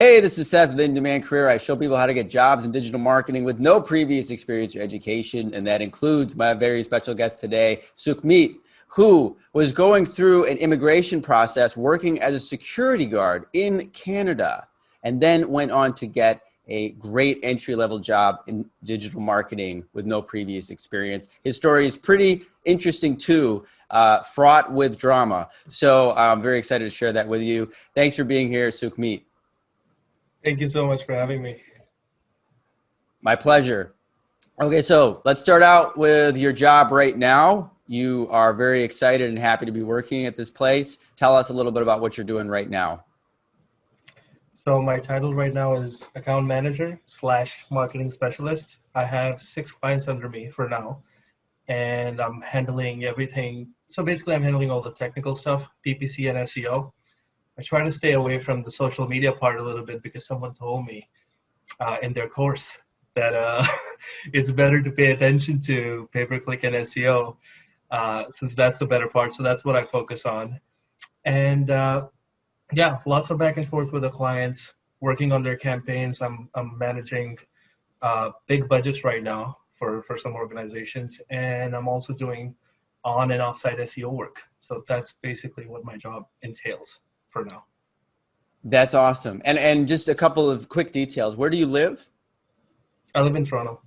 Hey, this is Seth with In Demand Career. I show people how to get jobs in digital marketing with no previous experience or education. And that includes my very special guest today, Sukhmeet, who was going through an immigration process working as a security guard in Canada, and then went on to get a great entry-level job in digital marketing with no previous experience. His story is pretty interesting too, fraught with drama. So I'm very excited to share that with you. Thanks for being here, Sukhmeet. Thank you so much for having me. My pleasure. Okay, so let's start out with your job right now. You are very excited and happy to be working at this place. Tell us a little bit about what you're doing right now. So my title right now is account manager / marketing specialist. I have 6 clients under me for now, and I'm handling everything. So basically I'm handling all the technical stuff, PPC and SEO. I try to stay away from the social media part a little bit because someone told me in their course that it's better to pay attention to pay-per-click and SEO since that's the better part. So that's what I focus on. And yeah, lots of back and forth with the clients, working on their campaigns. I'm managing big budgets right now for some organizations, and I'm also doing on and off-site SEO work. So that's basically what my job entails for now. That's awesome. And just a couple of quick details. Where do you live? I live in Toronto.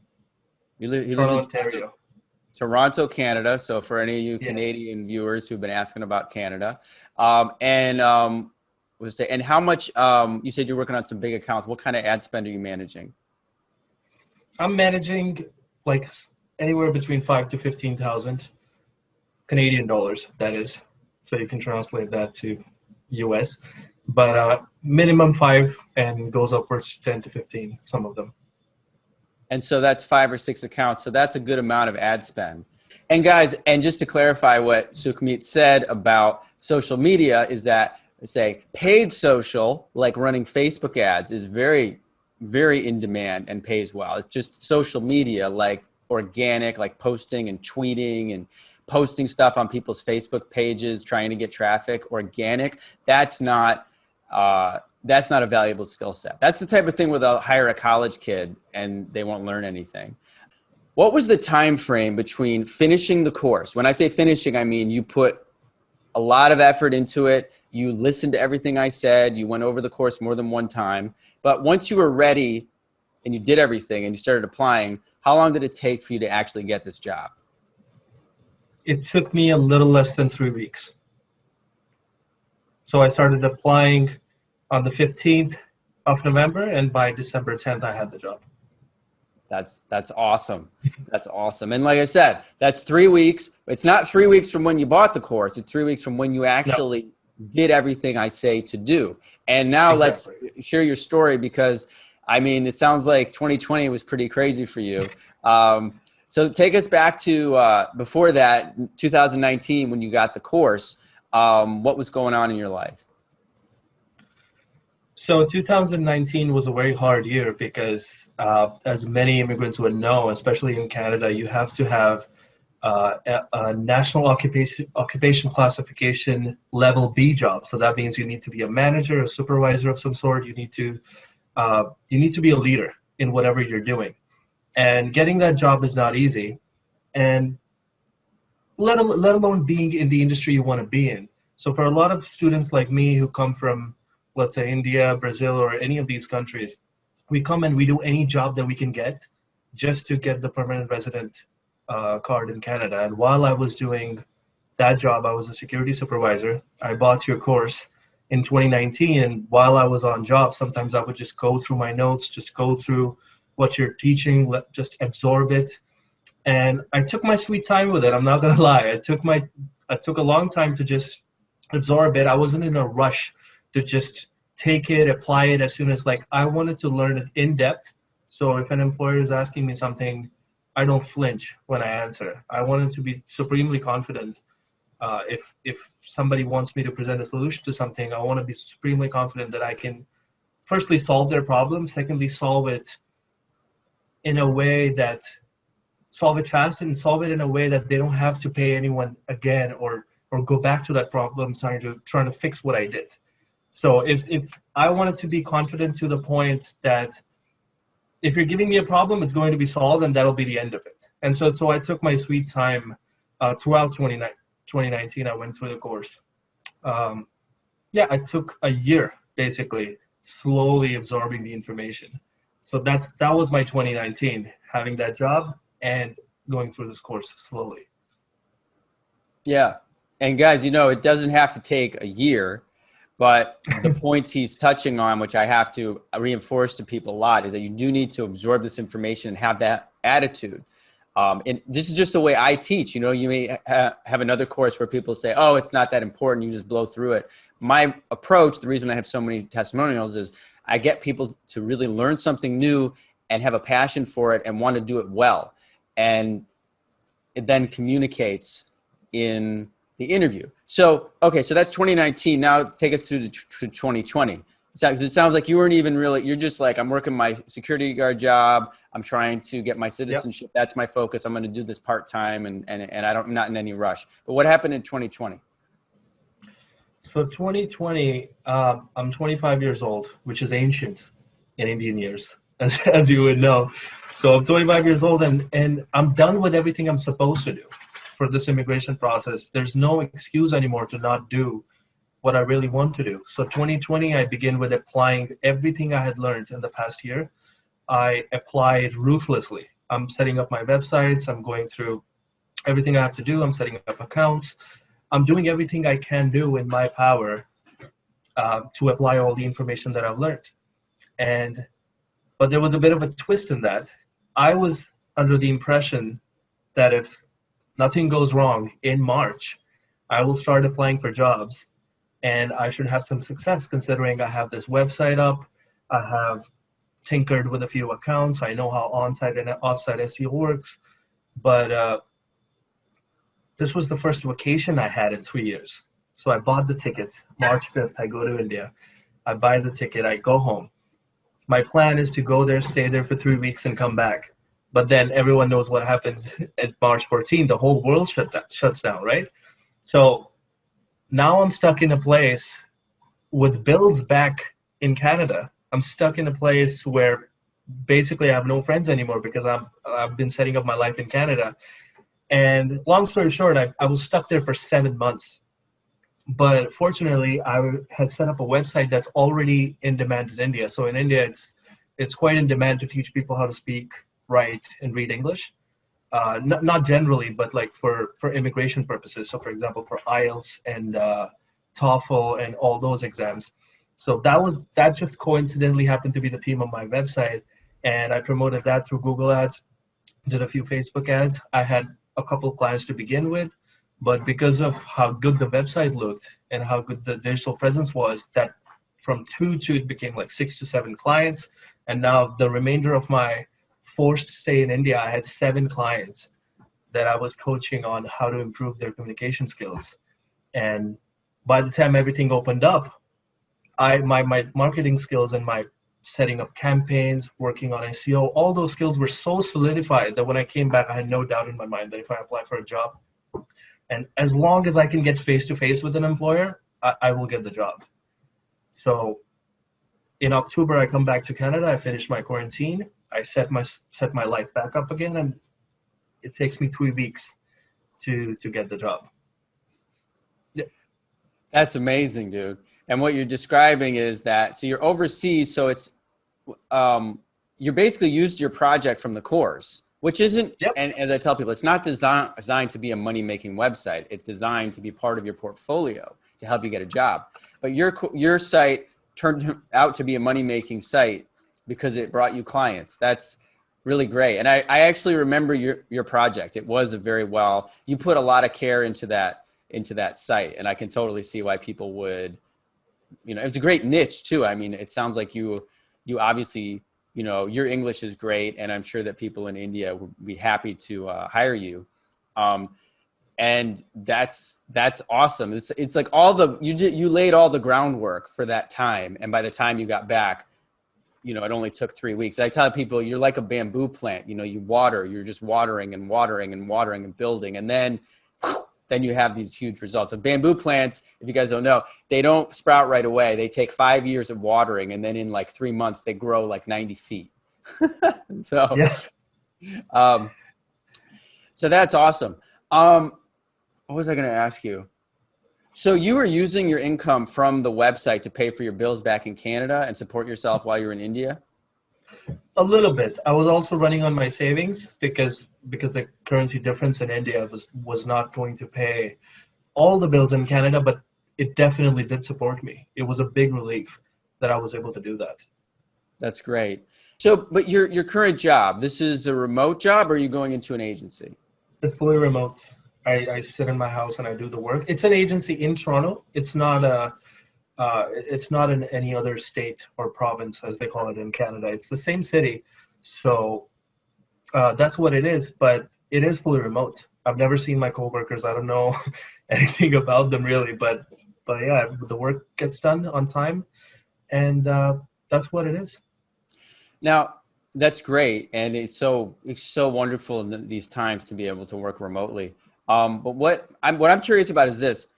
He lives Toronto, in Ontario. Toronto, Canada. So for any of you Yes. Canadian viewers who've been asking about Canada, and how much? You said you're working on some big accounts. What kind of ad spend are you managing? I'm managing like anywhere between 5 to 15,000 Canadian dollars. That is, so you can translate that to US, but minimum 5 and goes upwards to 10 to 15, some of them. And so that's 5 or 6 accounts. So that's a good amount of ad spend. And guys, and just to clarify what Sukhmeet said about social media is that, say, paid social, like running Facebook ads, is very, very in demand and pays well. It's just social media, like organic, like posting and tweeting and posting stuff on people's Facebook pages, trying to get traffic. Organic, that's not a valuable skill set. That's the type of thing where they'll hire a college kid and they won't learn anything. What was the time frame between finishing the course? When I say finishing, I mean you put a lot of effort into it. You listened to everything I said. You went over the course more than one time. But once you were ready and you did everything and you started applying, how long did it take for you to actually get this job? It took me a little less than 3 weeks. So I started applying on the 15th of November, and by December 10th, I had the job. That's awesome. That's awesome. And like I said, that's 3 weeks. It's not 3 weeks from when you bought the course. It's 3 weeks from when you actually did everything I say to do. And now Let's share your story, because I mean, it sounds like 2020 was pretty crazy for you. So take us back to before that, 2019, when you got the course. What was going on in your life? So 2019 was a very hard year because as many immigrants would know, especially in Canada, you have to have a national occupation classification level B job. So that means you need to be a manager, a supervisor of some sort. You need to be a leader in whatever you're doing. And getting that job is not easy, and let alone being in the industry you want to be in. So for a lot of students like me who come from, let's say, India, Brazil, or any of these countries, we come and we do any job that we can get just to get the permanent resident card in Canada. And while I was doing that job, I was a security supervisor. I bought your course in 2019, and while I was on job, sometimes I would just go through my notes, just go through what you're teaching, just absorb it. And I took my sweet time with it. I'm not gonna lie. I took a long time to just absorb it. I wasn't in a rush to just take it, apply it as soon as, like, I wanted to learn it in depth. So if an employer is asking me something, I don't flinch when I answer. I wanted to be supremely confident. If somebody wants me to present a solution to something, I want to be supremely confident that I can firstly solve their problem, secondly solve it in a way that solve it fast and solve it in a way that they don't have to pay anyone again or go back to that problem trying to fix what I did. So if I wanted to be confident to the point that if you're giving me a problem, it's going to be solved and that'll be the end of it. And so I took my sweet time throughout 2019. I went through the course. Um, yeah, I took a year basically slowly absorbing the information. So that was my 2019, having that job and going through this course slowly. Yeah. And guys, it doesn't have to take a year, but the points he's touching on, which I have to reinforce to people a lot, is that you do need to absorb this information and have that attitude. And this is just the way I teach. You may have another course where people say, oh, it's not that important, you just blow through it. My approach, the reason I have so many testimonials, is I get people to really learn something new and have a passion for it and want to do it well. And it then communicates in the interview. So, okay, so that's 2019. Now take us to 2020. It sounds like you weren't even really, you're just like, I'm working my security guard job. I'm trying to get my citizenship. Yep. That's my focus. I'm going to do this part-time and I'm not in any rush. But what happened in 2020? So 2020, I'm 25 years old, which is ancient in Indian years, as you would know. So I'm 25 years old and I'm done with everything I'm supposed to do for this immigration process. There's no excuse anymore to not do what I really want to do. So 2020, I begin with applying everything I had learned in the past year. I applied ruthlessly. I'm setting up my websites. I'm going through everything I have to do. I'm setting up accounts. I'm doing everything I can do in my power to apply all the information that I've learned. But there was a bit of a twist in that. I was under the impression that if nothing goes wrong in March, I will start applying for jobs and I should have some success considering I have this website up. I have tinkered with a few accounts. I know how on-site and off-site SEO works. But this was the first vacation I had in 3 years. So I bought the ticket. March 5th, I go to India. I buy the ticket. I go home. My plan is to go there, stay there for 3 weeks and come back. But then everyone knows what happened at March 14th. The whole world shuts down, right? So now I'm stuck in a place with bills back in Canada. I'm stuck in a place where basically I have no friends anymore because I've been setting up my life in Canada. And long story short, I was stuck there for 7 months. But fortunately, I had set up a website that's already in demand in India. So in India, it's quite in demand to teach people how to speak, write, and read English. Not generally, but like for immigration purposes. So for example, for IELTS and TOEFL and all those exams. So that just coincidentally happened to be the theme of my website. And I promoted that through Google Ads, did a few Facebook ads. I had a couple of clients to begin with, but because of how good the website looked and how good the digital presence was, that from 2 to it became like 6 to 7 clients. And now the remainder of my forced stay in India, I had 7 clients that I was coaching on how to improve their communication skills. And by the time everything opened up, my marketing skills and my setting up campaigns, working on SEO, all those skills were so solidified that when I came back, I had no doubt in my mind that if I apply for a job, and as long as I can get face-to-face with an employer, I will get the job. So in October, I come back to Canada, I finish my quarantine, I set my life back up again, and it takes me 3 weeks to get the job. Yeah. That's amazing, dude. And what you're describing is that, so you're overseas, so it's, you're basically used your project from the course, which isn't, Yep. And as I tell people, it's not designed to be a money-making website. It's designed to be part of your portfolio to help you get a job. But your site turned out to be a money-making site because it brought you clients. That's really great. And I actually remember your project. It was you put a lot of care into that site. And I can totally see why people would, it's a great niche too. I mean, it sounds like you obviously, your English is great, and I'm sure that people in India would be happy to hire you. And that's awesome. It's like you laid all the groundwork for that time. And by the time you got back, it only took 3 weeks. I tell people you're like a bamboo plant, you're just watering and watering and watering and building. And then then you have these huge results. And bamboo plants, if you guys don't know, they don't sprout right away. They take 5 years of watering, and then in like 3 months, they grow like 90 feet. So, Yeah. um, so that's awesome. What was I going to ask you? So you were using your income from the website to pay for your bills back in Canada and support yourself while you were in India? A little bit. I was also running on my savings because the currency difference in India was not going to pay all the bills in Canada, but it definitely did support me. It was a big relief that I was able to do that. That's great. So, but your current job, this is a remote job, or are you going into an agency? It's fully remote. I sit in my house and I do the work. It's an agency in Toronto. It's not in any other state or province, as they call it in Canada. It's the same city. So that's what it is, but it is fully remote. I've never seen my coworkers. I don't know anything about them really, but yeah, the work gets done on time, and that's what it is. Now, that's great, and it's so wonderful in these times to be able to work remotely. But what I'm curious about is this: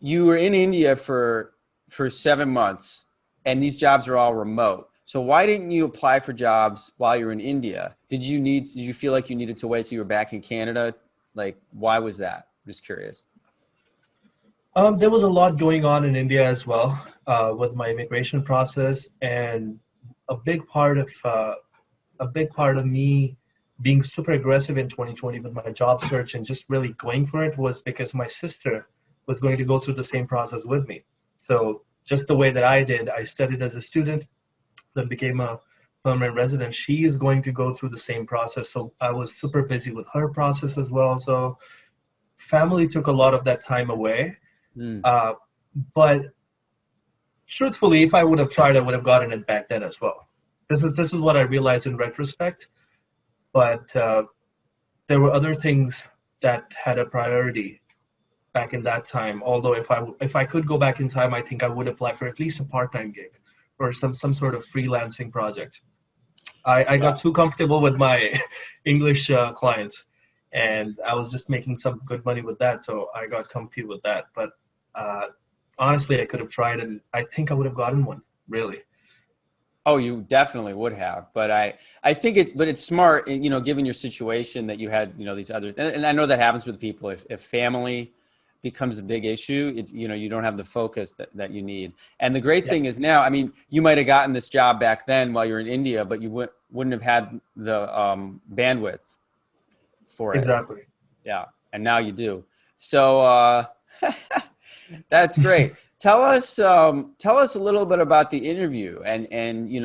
you were in India for 7 months, and these jobs are all remote. So why didn't you apply for jobs while you were in India? Did you feel like you needed to wait till you were back in Canada? Like, why was that? I'm just curious. There was a lot going on in India as well with my immigration process, and a big part of me being super aggressive in 2020 with my job search and just really going for it was because my sister was going to go through the same process with me. So just the way that I did, I studied as a student, then became a permanent resident. She is going to go through the same process. So I was super busy with her process as well. So family took a lot of that time away. Mm. But truthfully, if I would have tried, I would have gotten it back then as well. This is what I realized in retrospect. But there were other things that had a priority back in that time. Although if I could go back in time, I think I would apply for at least a part-time gig or some sort of freelancing project. I got too comfortable with my English clients, and I was just making some good money with that, so I got comfy with that. But honestly, I could have tried, and I think I would have gotten one, really. Oh, you definitely would have, but I think it's smart, given your situation that you had, these others, and I know that happens with people. If family becomes a big issue, it's, you don't have the focus that you need. And the great thing is now, I mean, you might have gotten this job back then while you're in India, but you wouldn't have had the bandwidth for it. Exactly. Yeah, and now you do. So that's great. Tell us a little bit about the interview and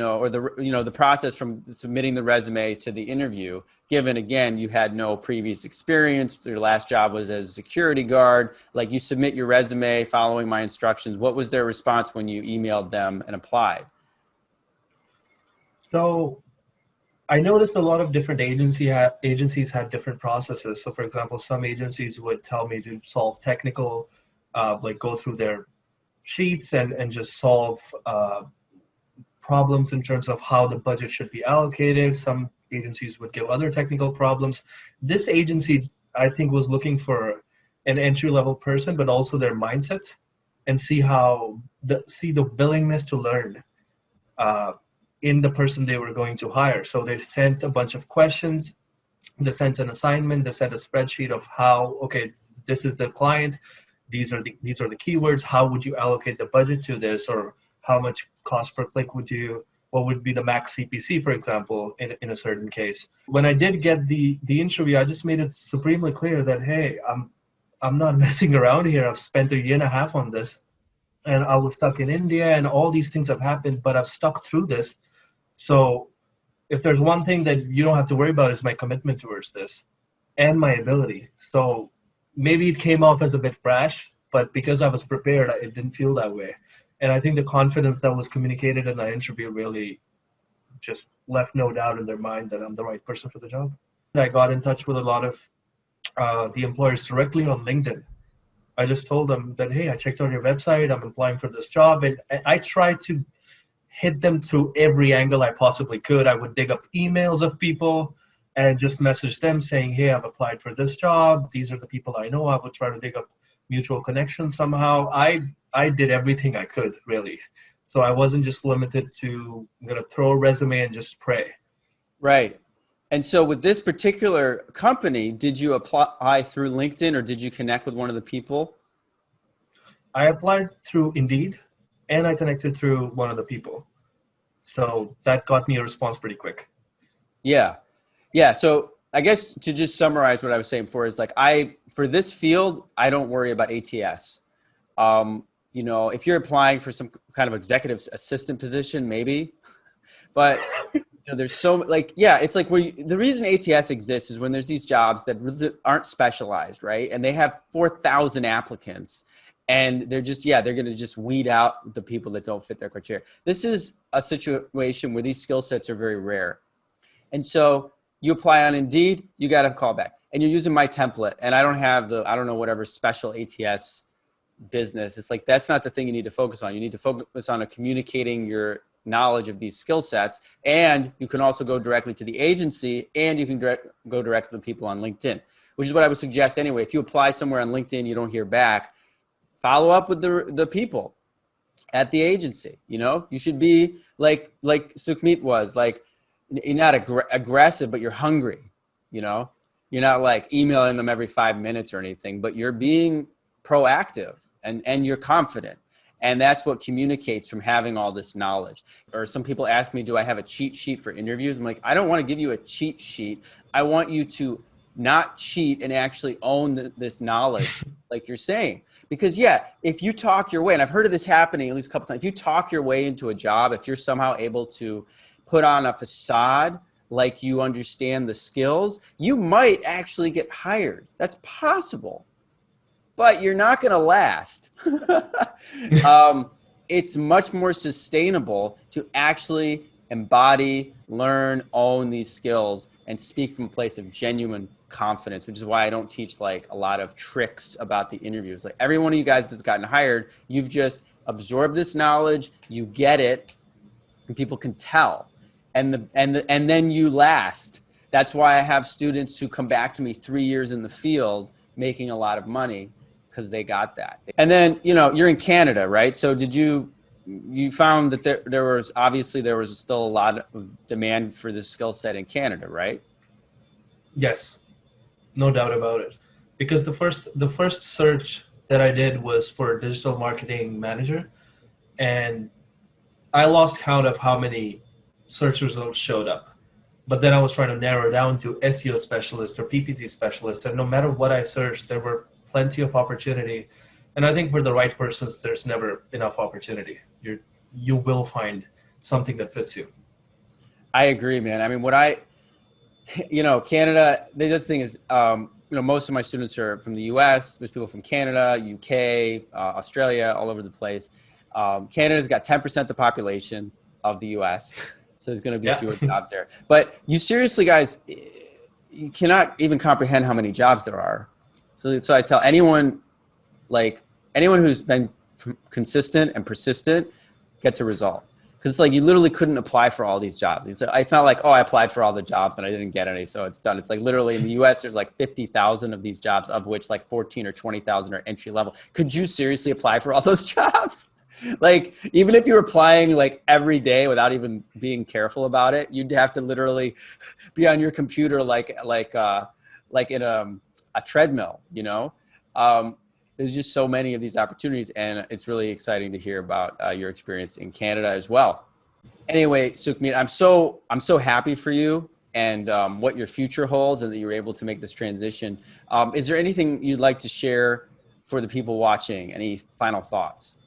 or the process from submitting the resume to the interview. Given again you had no previous experience, your last job was as a security guard. Like, you submit your resume following my instructions. What was their response when you emailed them and applied? So I noticed a lot of different agencies had different processes. So for example, some agencies would tell me to solve technical, like go through their sheets and just solve problems in terms of how the budget should be allocated. Some agencies would give other technical problems. This agency, I think, was looking for an entry-level person, but also their mindset, and see the willingness to learn in the person they were going to hire. So they sent a bunch of questions. They sent an assignment. They sent a spreadsheet of how, okay, this is the client. These are the keywords. How would you allocate the budget to this, or how much cost per click what would be the max CPC, for example, in a certain case. When I did get the interview, I just made it supremely clear that, hey, I'm not messing around here. I've spent 1.5 years on this, and I was stuck in India, and all these things have happened, but I've stuck through this. So if there's one thing that you don't have to worry about, is my commitment towards this and my ability. So maybe it came off as a bit brash, but because I was prepared, it didn't feel that way. And I think the confidence that was communicated in that interview really just left no doubt in their mind that I'm the right person for the job. I got in touch with a lot of the employers directly on LinkedIn. I just told them that, hey, I checked out your website, I'm applying for this job. And I tried to hit them through every angle I possibly could. I would dig up emails of people and just message them saying, hey, I've applied for this job. These are the people I know. I would try to dig up mutual connections somehow. I did everything I could, really. So I wasn't just limited to, I'm going to throw a resume and just pray. Right. And so with this particular company, did you apply through LinkedIn or did you connect with one of the people? I applied through Indeed, and I connected through one of the people. So that got me a response pretty quick. Yeah. Yeah. So I guess to just summarize what I was saying before is like, for this field, I don't worry about ATS. You know, if you're applying for some kind of executive assistant position, maybe, but you know, there's so like, yeah, it's like the reason ATS exists is when there's these jobs that really aren't specialized, right? And they have 4,000 applicants and they're just, yeah, they're going to just weed out the people that don't fit their criteria. This is a situation where these skill sets are very rare. And so you apply on Indeed, you got a call back and you're using my template and I don't have I don't know, whatever special ATS business. It's like, that's not the thing you need to focus on. You need to focus on communicating your knowledge of these skill sets. And you can also go directly to the agency and you can go directly to people on LinkedIn, which is what I would suggest anyway. If you apply somewhere on LinkedIn, you don't hear back, follow up with the people at the agency. You know, you should be like Sukhmeet was like, you're not aggressive, but you're hungry. You know, you're not like emailing them every 5 minutes or anything, but you're being proactive and you're confident. And that's what communicates from having all this knowledge. Or some people ask me, do I have a cheat sheet for interviews? I'm like, I don't want to give you a cheat sheet. I want you to not cheat and actually own this knowledge, like you're saying. Because yeah, if you talk your way, and I've heard of this happening at least a couple times, if you talk your way into a job, if you're somehow able to put on a facade like you understand the skills, you might actually get hired. That's possible. But you're not going to last. It's much more sustainable to actually embody, learn, own these skills, and speak from a place of genuine confidence, which is why I don't teach like a lot of tricks about the interviews. Like every one of you guys that's gotten hired, you've just absorbed this knowledge, you get it, and people can tell. And then you last. That's why I have students who come back to me 3 years in the field making a lot of money, because they got that. And then, you know, you're in Canada, right? So did you found that there was still a lot of demand for this skill set in Canada, right? Yes, no doubt about it. Because the first search that I did was for a digital marketing manager, and I lost count of how many search results showed up. But then I was trying to narrow it down to SEO specialist or PPC specialist, and no matter what I searched, there were plenty of opportunity. And I think for the right persons, there's never enough opportunity. You will find something that fits you. I agree, man. I mean, Canada, the other thing is, most of my students are from the US. There's people from Canada, UK, Australia, all over the place. Canada's got 10% the population of the US. So there's going to be fewer jobs there. But you seriously, guys, you cannot even comprehend how many jobs there are. So I tell anyone who's been consistent and persistent gets a result. Because it's like you literally couldn't apply for all these jobs. It's not like, oh, I applied for all the jobs and I didn't get any, so it's done. It's like literally in the US, there's like 50,000 of these jobs, of which like 14 or 20,000 are entry level. Could you seriously apply for all those jobs? Like, even if you're applying like every day without even being careful about it, you'd have to literally be on your computer like in a treadmill, you know? There's just so many of these opportunities, and it's really exciting to hear about your experience in Canada as well. Anyway, Sukhmeet, I'm so happy for you and what your future holds, and that you were able to make this transition. Is there anything you'd like to share for the people watching? Any final thoughts?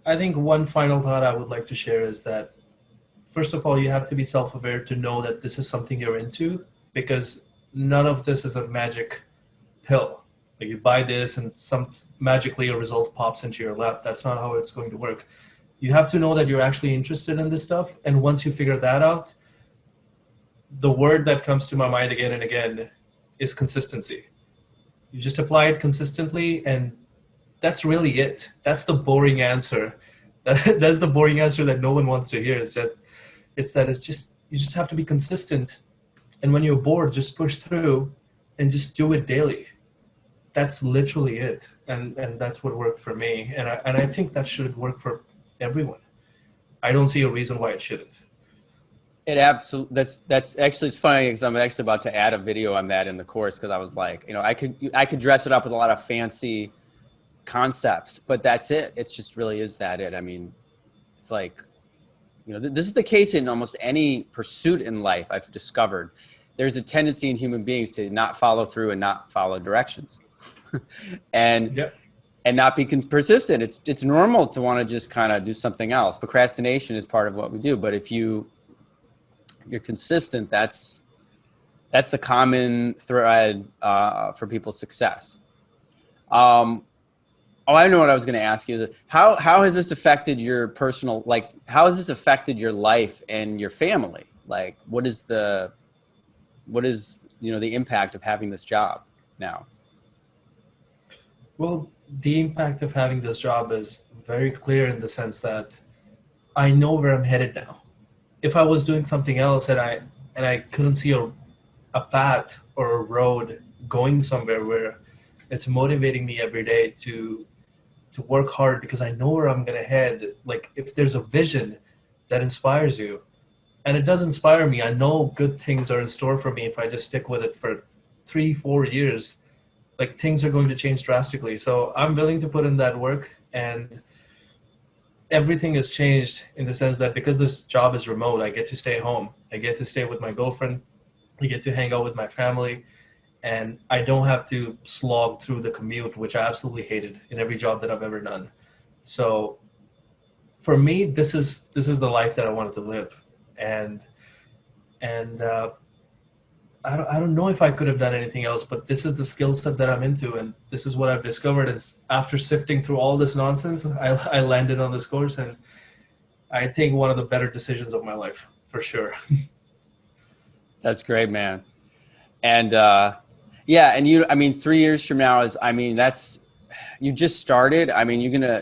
I think one final thought I would like to share is that, first of all, you have to be self-aware to know that this is something you're into, because none of this is a magic pill. Like you buy this and magically a result pops into your lap. That's not how it's going to work. You have to know that you're actually interested in this stuff. And once you figure that out, the word that comes to my mind again and again is consistency. You just apply it consistently, and that's really it. That's the boring answer. That's the boring answer that no one wants to hear. You just have to be consistent And when you're bored, just push through and just do it daily. That's literally it. And that's what worked for me. And I think that should work for everyone. I don't see a reason why it shouldn't. It absolutely, that's actually, it's funny because I'm actually about to add a video on that in the course, because I was like, I could dress it up with a lot of fancy concepts, but that's it. It's just really is that it. I mean, it's like, this is the case in almost any pursuit in life. I've discovered there's a tendency in human beings to not follow through and not follow directions. and Yeah. and not be persistent. It's normal to want to just kind of do something else. Procrastination is part of what we do, but if you're consistent, that's the common thread for people's success. Oh, I know what I was going to ask you. How has this affected your personal, like, how has this affected your life and your family? Like, what is the impact of having this job now? Well, the impact of having this job is very clear in the sense that I know where I'm headed now. If I was doing something else and I couldn't see a path or a road going somewhere where it's motivating me every day to work hard because I know where I'm gonna head. Like if there's a vision that inspires you, and it does inspire me, I know good things are in store for me if I just stick with it for 3-4 years. Like things are going to change drastically. So I'm willing to put in that work, and everything has changed in the sense that because this job is remote, I get to stay home. I get to stay with my girlfriend. I get to hang out with my family, and I don't have to slog through the commute, which I absolutely hated in every job that I've ever done. So for me, this is the life that I wanted to live, and I don't know if I could have done anything else, but this is the skill set that I'm into, and this is what I've discovered. And after sifting through all this nonsense, I landed on this course, and I think one of the better decisions of my life, for sure. That's great, man. And yeah, and I mean, 3 years from now you just started. I mean,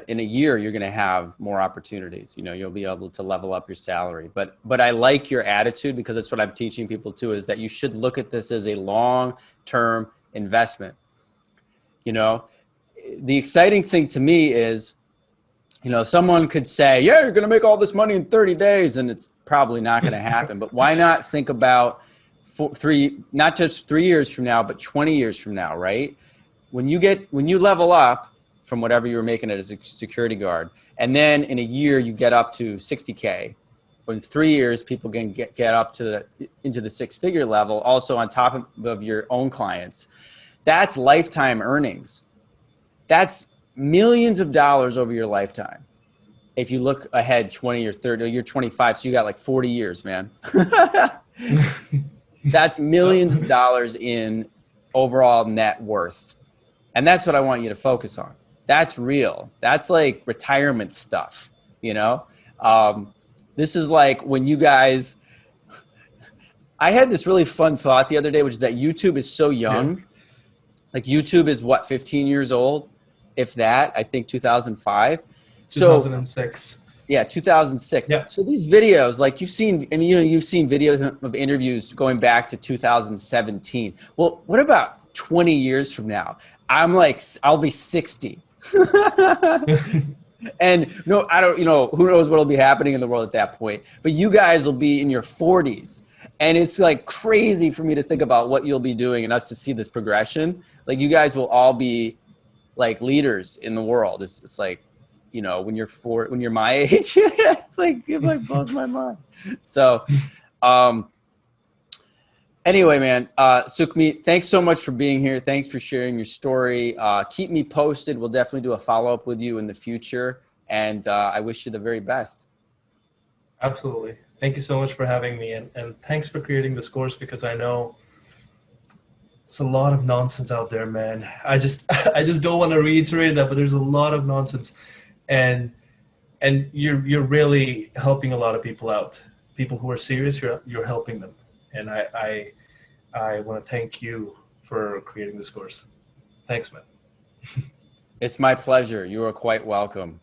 in a year, you're gonna have more opportunities. You'll be able to level up your salary. But I like your attitude, because that's what I'm teaching people too, is that you should look at this as a long-term investment. The exciting thing to me is, someone could say, yeah, you're gonna make all this money in 30 days, and it's probably not gonna happen. But why not think about not just 3 years from now, but 20 years from now, right? When you level up from whatever you were making it as a security guard, and then in a year you get up to 60K, but in 3 years people can get up into the six-figure level, also on top of your own clients. That's lifetime earnings. That's millions of dollars over your lifetime. If you look ahead 20 or 30, or you're 25, so you got like 40 years, man. That's millions of dollars in overall net worth. And that's what I want you to focus on. That's real. That's like retirement stuff, This is like when you guys, I had this really fun thought the other day, which is that YouTube is so young. Yeah. Like YouTube is 15 years old, if that, I think 2005. So 2006. yeah, 2006. Yeah. So these videos, like you've seen videos of interviews going back to 2017. Well, what about 20 years from now? I'll be 60. And no, I don't, who knows what'll be happening in the world at that point, but you guys will be in your 40s. And it's like crazy for me to think about what you'll be doing and us to see this progression. Like you guys will all be like leaders in the world. It's like, when you're my age, it's like, it like blows my mind. So, anyway, man, Sukhmeet, thanks so much for being here. Thanks for sharing your story. Keep me posted. We'll definitely do a follow-up with you in the future. And I wish you the very best. Absolutely. Thank you so much for having me. And thanks for creating this course, because I know it's a lot of nonsense out there, man. I just don't want to reiterate that, but there's a lot of nonsense. And you're really helping a lot of people out. People who are serious, you're helping them. And I want to thank you for creating this course. Thanks, man. It's my pleasure. You are quite welcome.